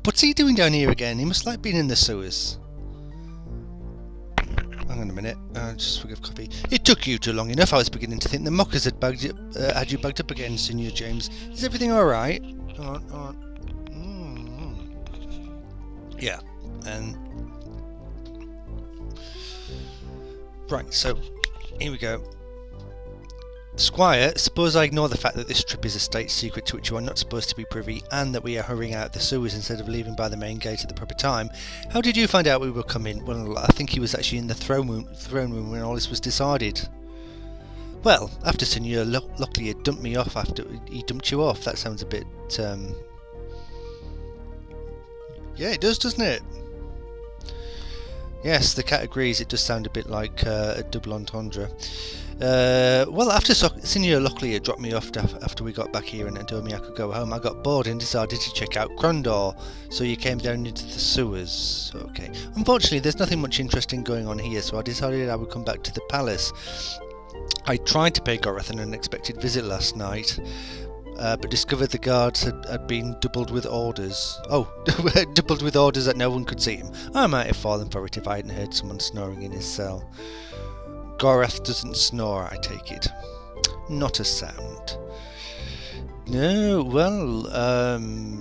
What's he doing down here again? He must like being in the sewers. Hang on a minute. Just swig of coffee. It took you too long enough. I was beginning to think the mockers had had you bugged up again, Senior James. Is everything all right? Yeah. And right. So here we go. Squire, suppose I ignore the fact that this trip is a state secret to which you are not supposed to be privy, and that we are hurrying out the sewers instead of leaving by the main gate at the proper time. How did you find out we were coming? Well, I think he was actually in the throne room when all this was decided. Well, after Senior Locklear dumped me off after he dumped you off. That sounds a bit... Yeah, it does, doesn't it? Yes, the cat agrees. It does sound a bit like a double entendre. Well, after Senior Locklear dropped me off after we got back here and told me I could go home, I got bored and decided to check out Krondor, so you came down into the sewers. Okay. Unfortunately, there's nothing much interesting going on here, so I decided I would come back to the palace. I tried to pay Gorath an unexpected visit last night, but discovered the guards had been doubled with orders. Oh, doubled with orders that no one could see him. I might have fallen for it if I hadn't heard someone snoring in his cell. Gorath doesn't snore, I take it. Not a sound. No, well,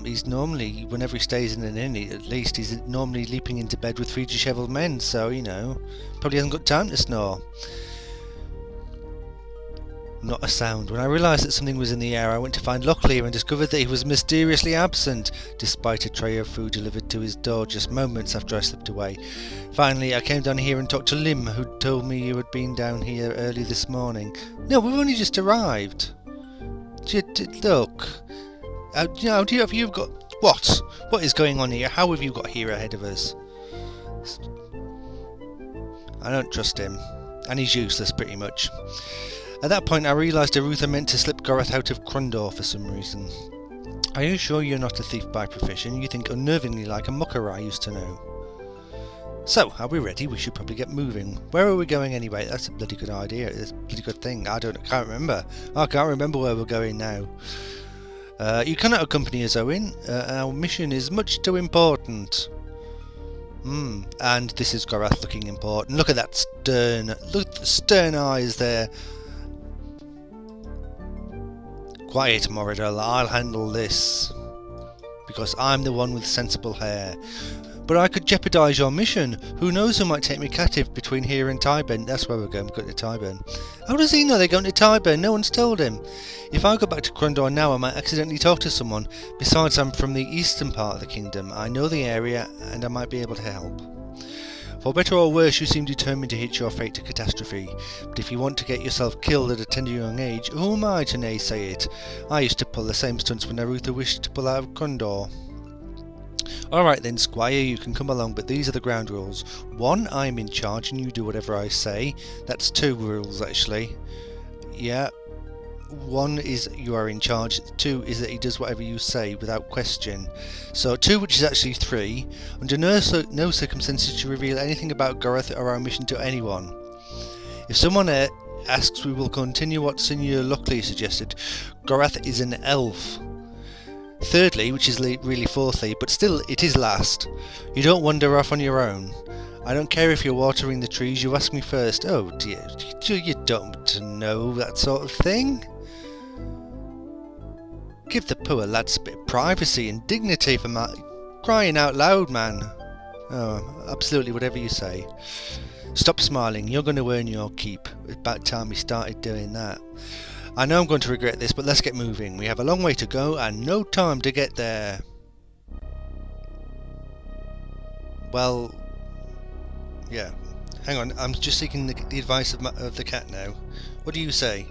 he's normally, whenever he stays in an inn, at least, he's normally leaping into bed with 3 dishevelled men, so, you know, probably hasn't got time to snore. Not a sound. When I realised that something was in the air, I went to find Locklear and discovered that he was mysteriously absent, despite a tray of food delivered to his door just moments after I slipped away. Finally, I came down here and talked to Lim, who told me you had been down here early this morning. No, we've only just arrived. Look, have you got... What? What is going on here? How have you got here ahead of us? I don't trust him, and he's useless pretty much. At that point I realised Arutha meant to slip Gorath out of Krondor for some reason. Are you sure you're not a thief by profession? You think unnervingly like a mucker I used to know. So, are we ready? We should probably get moving. Where are we going anyway? That's a bloody good idea. It's a bloody good thing. I can't remember. I can't remember where we're going now. You cannot accompany us, Owen. Our mission is much too important. And this is Gorath looking important. Look at that stern eyes there. Quiet, Moradel, I'll handle this. Because I'm the one with sensible hair. But I could jeopardise your mission. Who knows who might take me captive between here and Tyburn. That's where we're going. We're going to Tyburn. How does he know they're going to Tyburn? No one's told him. If I go back to Krondor now, I might accidentally talk to someone. Besides, I'm from the eastern part of the kingdom. I know the area, and I might be able to help. For better or worse, you seem determined to hitch your fate to catastrophe. But if you want to get yourself killed at a tender young age, who am I to naysay it? I used to pull the same stunts when Arutha wished to pull out of Krondor. Alright then, Squire, you can come along, but these are the ground rules. 1, I am in charge and you do whatever I say. That's 2 rules, actually. Yeah. 1 is you are in charge, 2 is that he does whatever you say without question. So 2, which is actually 3, under no circumstances to reveal anything about Gorath or our mission to anyone. If someone asks, we will continue what Senior Locklear suggested. Gorath is an elf. Thirdly, which is really fourthly, but still it is last, you don't wander off on your own. I don't care if you're watering the trees, you ask me first. Oh dear, you don't know that sort of thing? Give the poor lads a bit of privacy and dignity for crying out loud, man. Oh, absolutely whatever you say. Stop smiling, you're going to earn your keep. It's about time we started doing that. I know I'm going to regret this, but let's get moving. We have a long way to go and no time to get there. Well, yeah. Hang on, I'm just seeking the advice of the cat now. What do you say?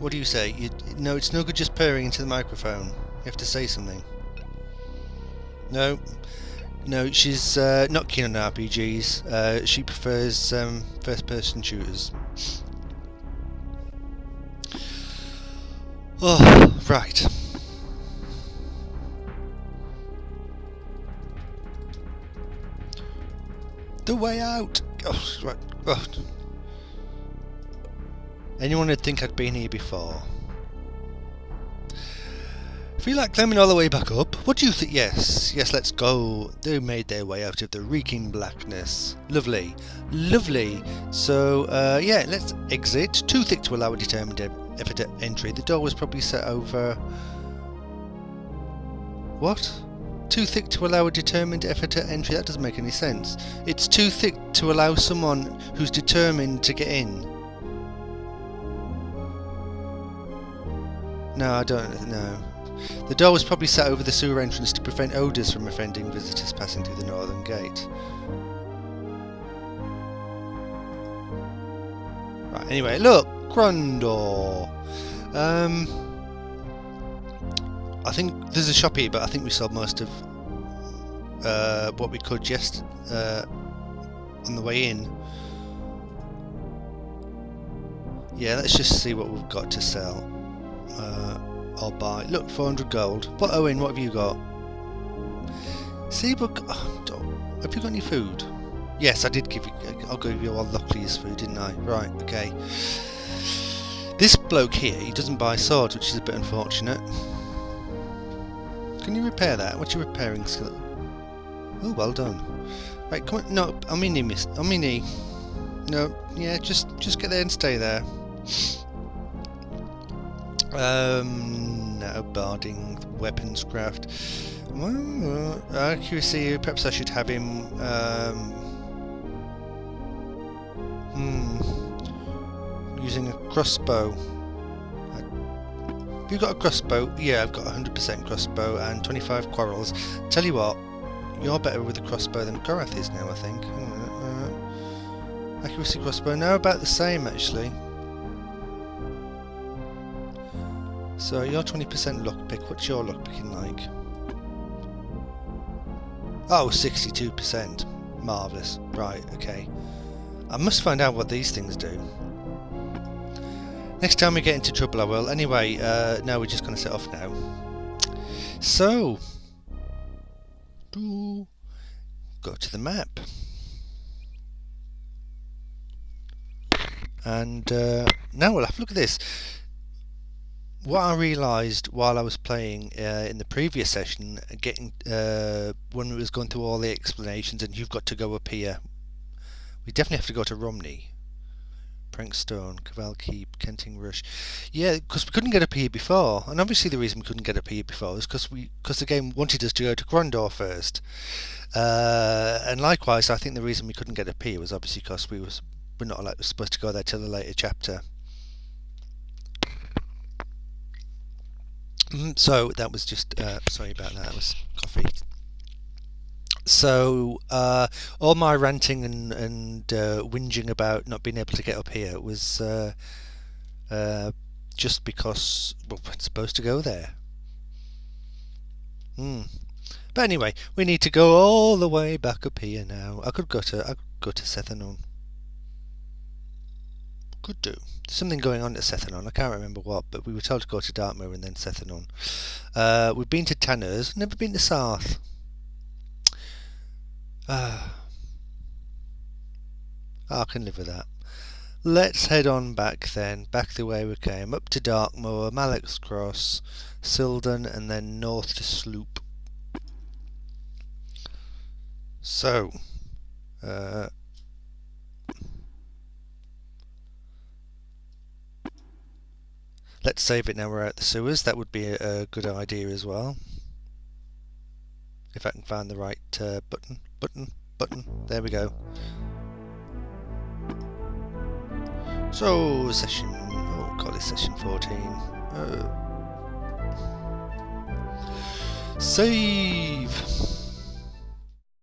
What do you say? No, it's no good just purring into the microphone. You have to say something. No, she's not keen on RPGs. She prefers first-person shooters. Oh, right. The way out! Oh, right. Oh. Anyone would think I'd been here before. Feel like climbing all the way back up? What do you think? Yes, let's go. They made their way out of the reeking blackness. Lovely. So, yeah, let's exit. Too thick to allow a determined effort at entry. The door was probably set over... What? Too thick to allow a determined effort at entry? That doesn't make any sense. It's too thick to allow someone who's determined to get in. No, I don't know. The door was probably set over the sewer entrance to prevent odours from offending visitors passing through the northern gate. Right, anyway, look! Krondor! I think there's a shop here, but I think we sold most of what we could just on the way in. Yeah, let's just see what we've got to sell. I'll buy. Look, 400 gold. What, Owen, what have you got? See, but have you got any food? Yes, I did give you. I'll give you all Locklear's food, didn't I? Right, okay. This bloke here, he doesn't buy swords, which is a bit unfortunate. Can you repair that? What's your repairing skill? Oh, well done. Right, come on. No, I'm in miss. I'm in. No, yeah, just get there and stay there. No, barding, weapons craft. Well, accuracy, perhaps I should have him, using a crossbow. Have you got a crossbow? Yeah, I've got 100% crossbow and 25 quarrels. Tell you what, you're better with a crossbow than Korath is now, I think. Accuracy crossbow, no, about the same actually. So you're 20% lockpick. What's your lockpicking like? Oh, 62%. Marvellous. Right, okay. I must find out what these things do. Next time we get into trouble I will. Anyway, no, we're just going to set off now. So, go to the map. And now we'll have a look at this. What I realised while I was playing in the previous session, when we was going through all the explanations, and you've got to go up here, we definitely have to go to Romney, Prankstone, Caval Keep, Kenting Rush. Yeah, because we couldn't get up here before, and obviously the reason we couldn't get up here before is because the game wanted us to go to Krondor first, and likewise, I think the reason we couldn't get up here was obviously because we're not supposed to go there till a later chapter. So that was just sorry about that. That was coffee. So all my ranting and whinging about not being able to get up here was just because we're supposed to go there. But anyway, we need to go all the way back up here now. I could go to Sethanon. Could do. There's something going on at Sethanon. I can't remember what, but we were told to go to Dartmoor and then Sethanon. We've been to Tanner's, never been to Sarth. I can live with that. Let's head on back then, back the way we came, up to Dartmoor, Malek's Cross, Sildon, and then north to Sloop. So, let's save it now we're out the sewers. That would be a good idea as well. If I can find the right button. There we go. So, session... Oh god, it's session 14. Save!